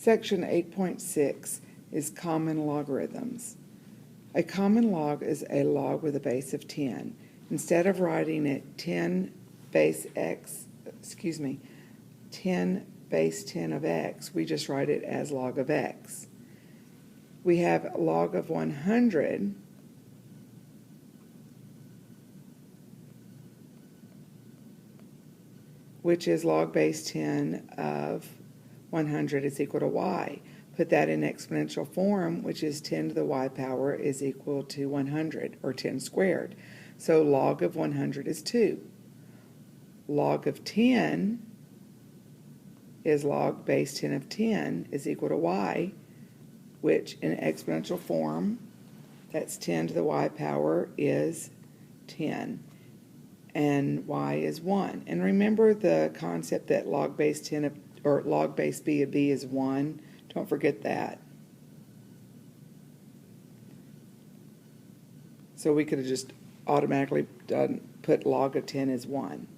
Section 8.6 is common logarithms. A common log is a log with a base of 10. Instead of writing it 10 base 10 of x, we just write it as log of x. We have log of 100, which is log base 10 of 100 is equal to y. Put that in exponential form, which is 10 to the y power is equal to 100, or 10 squared. So log of 100 is 2. Log of 10 is log base 10 of 10 is equal to y, which in exponential form, that's 10 to the y power is 10. And y is 1. And remember the concept that log base 10 of, or log base b of b is 1. Don't forget that. So we could have just automatically put log of 10 as 1.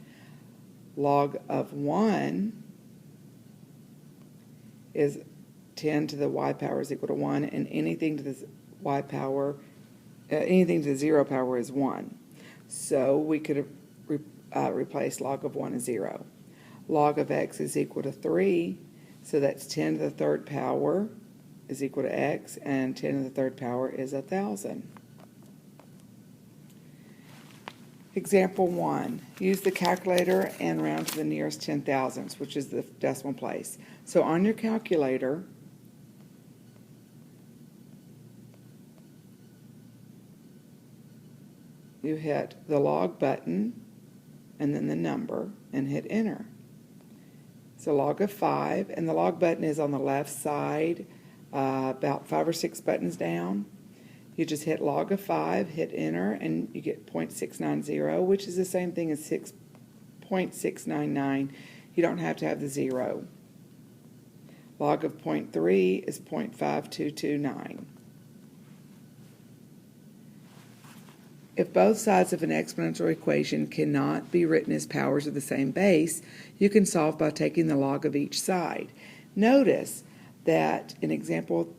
Log of 1 is 10 to the y power is equal to 1, and anything to the y power, anything to the 0 power is 1. So we could have replaced log of 1 as 0. Log of x is equal to 3, so that's 10 to the third power is equal to x, and 10 to the third power is 1,000. Example 1. Use the calculator and round to the nearest 10 thousandths, which is the decimal place. So on your calculator, you hit the log button and then the number and hit enter. So log of 5, and the log button is on the left side, about 5 or 6 buttons down. You just hit log of 5, hit enter, and you get 0.690, which is the same thing as 0.699. You don't have to have the 0. Log of 0.3 is 0.5229. If both sides of an exponential equation cannot be written as powers of the same base, you can solve by taking the log of each side. Notice that in example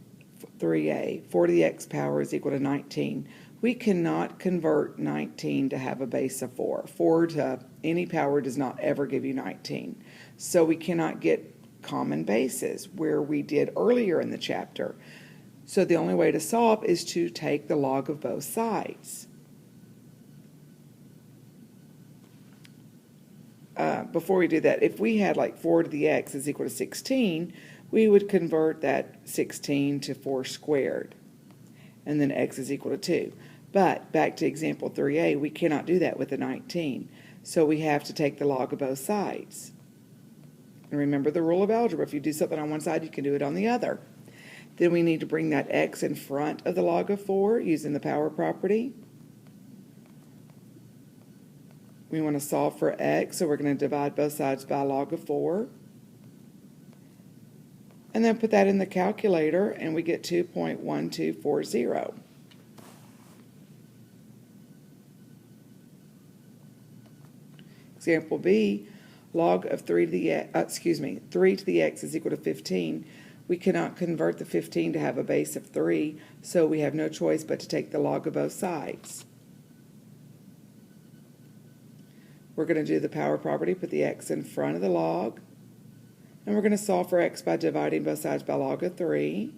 3a, 4 to the x power is equal to 19. We cannot convert 19 to have a base of 4. 4 to any power does not ever give you 19. So we cannot get common bases where we did earlier in the chapter. So the only way to solve is to take the log of both sides. Before we do that, if we had like 4 to the x is equal to 16, we would convert that 16 to 4 squared, and then x is equal to 2. But back to example 3a, we cannot do that with a 19, so we have to take the log of both sides. And remember the rule of algebra, if you do something on one side, you can do it on the other. Then we need to bring that x in front of the log of 4 using the power property. We want to solve for x, so we're going to divide both sides by log of 4. And then put that in the calculator, and we get 2.1240. Example B, log of 3 to the x is equal to 15. We cannot convert the 15 to have a base of 3, so we have no choice but to take the log of both sides. We're going to do the power property, put the x in front of the log, and we're going to solve for x by dividing both sides by log of 3,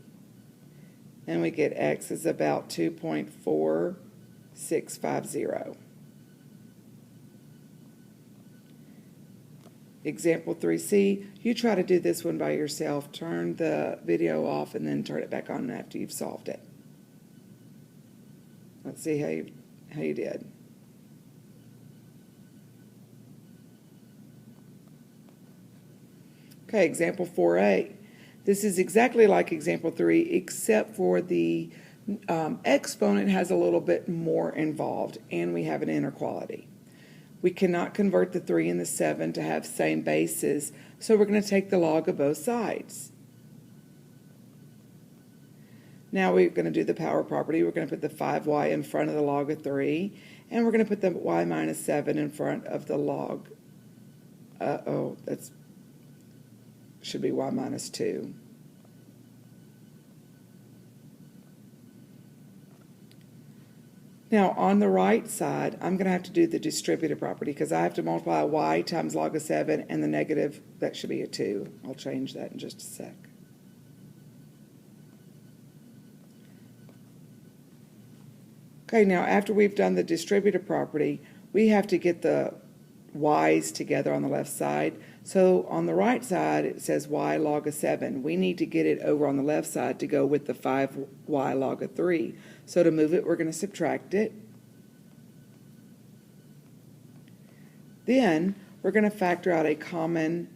and we get x is about 2.4650. Example 3c, you try to do this one by yourself. Turn the video off and then turn it back on after you've solved it. Let's see how you did. Okay, example 4a. This is exactly like example 3, except for the exponent has a little bit more involved, and we have an inequality. We cannot convert the 3 and the 7 to have same bases, so we're going to take the log of both sides. Now we're going to do the power property. We're going to put the 5y in front of the log of 3, and we're going to put the y minus 7 in front of the log. That's should be y minus 2. Now, on the right side, I'm going to have to do the distributive property because I have to multiply y times log of 7 and the negative, that should be a 2. I'll change that in just a sec. Okay, now after we've done the distributive property, we have to get the y's together on the left side. So on the right side, it says y log of 7. We need to get it over on the left side to go with the 5y log of 3. So to move it, we're going to subtract it. Then we're going to factor out a common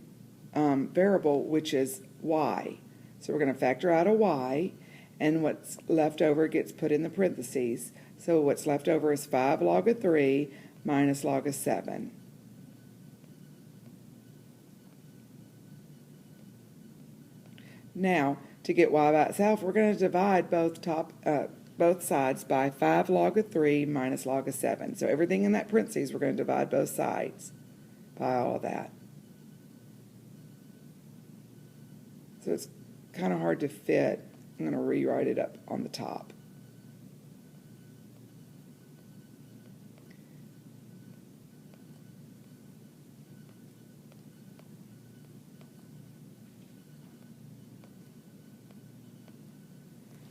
variable, which is y. So we're going to factor out a y, and what's left over gets put in the parentheses. So what's left over is 5 log of 3 minus log of 7. Now, to get y by itself, we're going to divide both sides by 5 log of 3 minus log of 7. So everything in that parentheses, we're going to divide both sides by all of that. So it's kind of hard to fit. I'm going to rewrite it up on the top.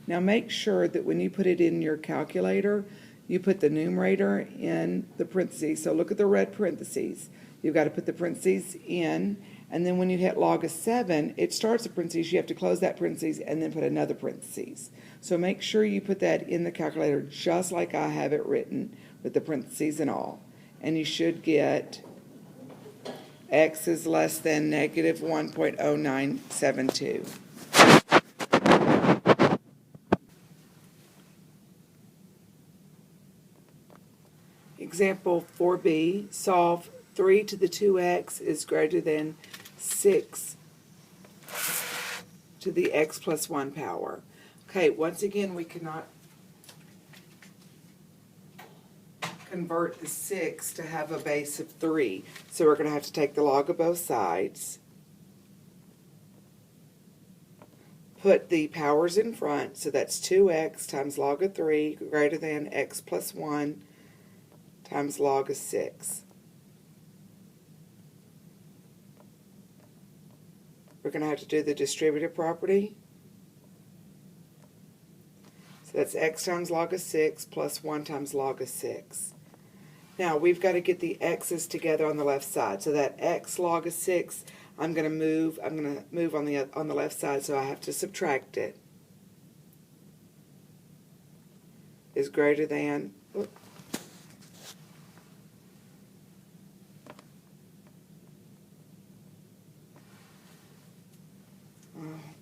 Now make sure that when you put it in your calculator, you put the numerator in the parentheses. So look at the red parentheses. You've got to put the parentheses in, and then when you hit log of 7, it starts a parentheses. You have to close that parentheses and then put another parentheses. So make sure you put that in the calculator just like I have it written with the parentheses and all. And you should get x is less than negative 1.0972. Example 4b, solve 3 to the 2x is greater than 6 to the x plus 1 power. Okay, once again, we cannot convert the 6 to have a base of 3. So we're going to have to take the log of both sides, put the powers in front, so that's 2x times log of 3 greater than x plus 1 times log of 6. We're going to have to do the distributive property. So that's x times log of 6 plus 1 times log of 6. Now we've got to get the x's together on the left side. So that x log of 6, I'm going to move on the left side, so I have to subtract it. Is greater than,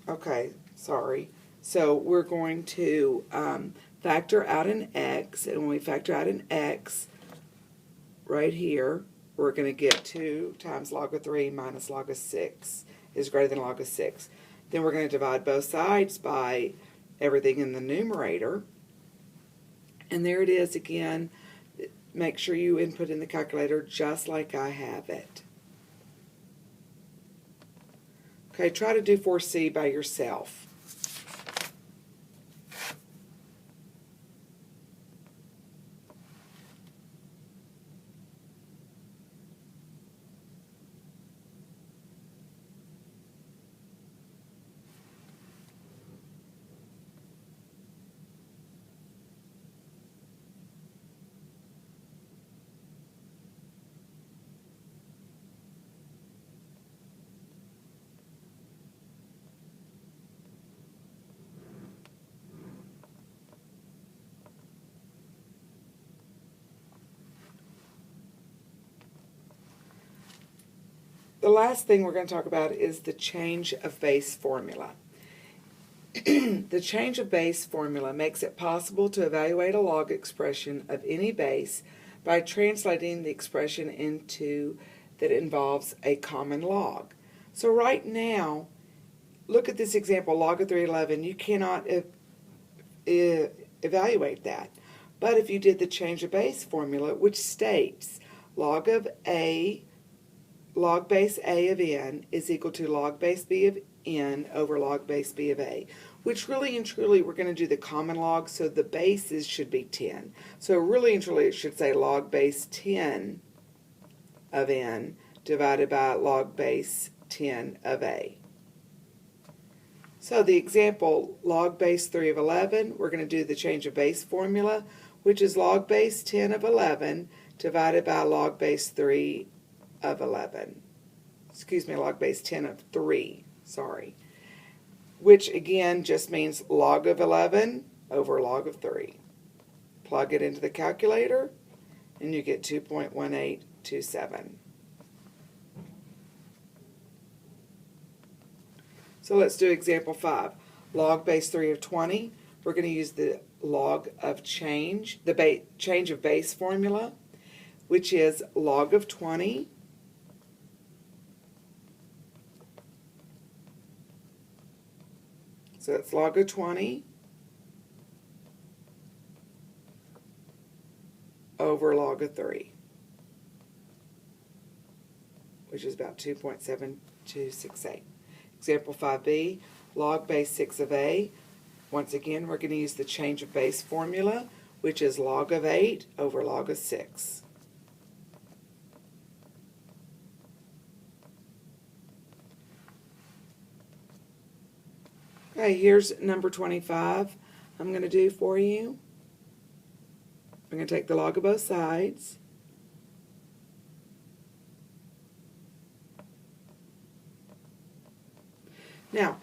okay, sorry. So we're going to factor out an x, and when we factor out an x right here, we're going to get 2 times log of 3 minus log of 6 is greater than log of 6. Then we're going to divide both sides by everything in the numerator. And there it is again. Make sure you input in the calculator just like I have it. Okay, try to do 4C by yourself. The last thing we're going to talk about is the change of base formula. The change of base formula makes it possible to evaluate a log expression of any base by translating the expression into that involves a common log. So right now, look at this example, log of 311. You cannot evaluate that. But if you did the change of base formula, which states log of A, log base A of n is equal to log base B of n over log base B of A. which really and truly we're going to do the common log, so the bases should be 10. So really and truly it should say log base 10 of n divided by log base 10 of a. So the example, log base 3 of 11, we're going to do the change of base formula, which is log base 10 of 11 divided by log base 3 of 11. Excuse me, log base 10 of 3, sorry. Which again just means log of 11 over log of 3. Plug it into the calculator and you get 2.1827. So let's do example 5. Log base 3 of 20. We're going to use the log of change, the change of base formula, which is log of 20 so it's log of 20 over log of 3, which is about 2.7268. Example 5b, log base 6 of a. Once again, we're going to use the change of base formula, which is log of 8 over log of 6. Okay, here's number 25 I'm going to do for you. I'm going to take the log of both sides. Now,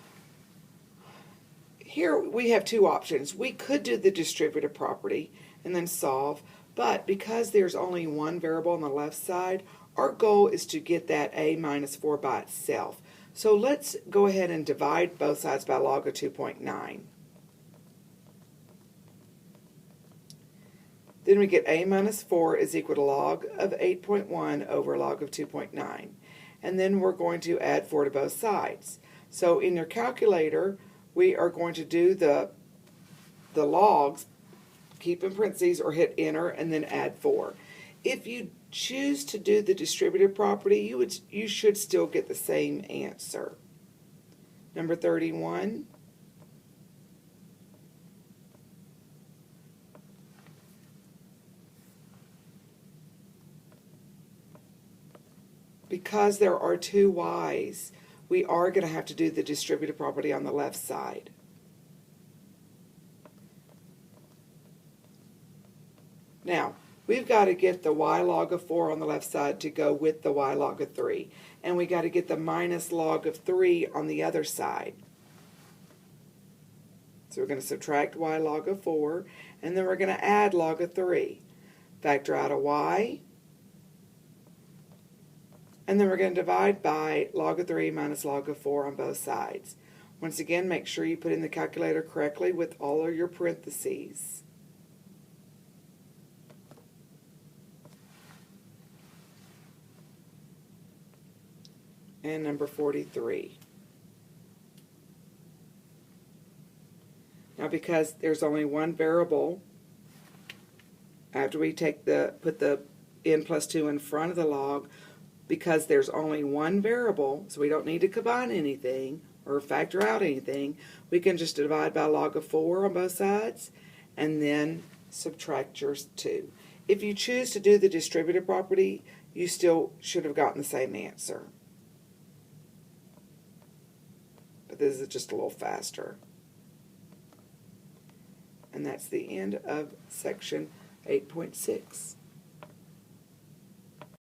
here we have two options. We could do the distributive property and then solve, but because there's only one variable on the left side, our goal is to get that a minus 4 by itself. So let's go ahead and divide both sides by log of 2.9. Then we get a minus 4 is equal to log of 8.1 over log of 2.9. And then we're going to add 4 to both sides. So in your calculator, we are going to do the logs, keep in parentheses or hit enter, and then add 4. If you choose to do the distributive property, you should still get the same answer. Number 31. Because there are two y's, we are going to have to do the distributive property on the left side. Now, we've got to get the y log of 4 on the left side to go with the y log of 3. And we got to get the minus log of 3 on the other side. So we're going to subtract y log of 4, and then we're going to add log of 3. Factor out a y, and then we're going to divide by log of 3 minus log of 4 on both sides. Once again, make sure you put in the calculator correctly with all of your parentheses. And number 43. Now because there's only one variable, after we put the n plus 2 in front of the log, because there's only one variable, so we don't need to combine anything or factor out anything, we can just divide by log of 4 on both sides and then subtract your 2. If you choose to do the distributive property, you still should have gotten the same answer. But this is just a little faster. And that's the end of section 8.6.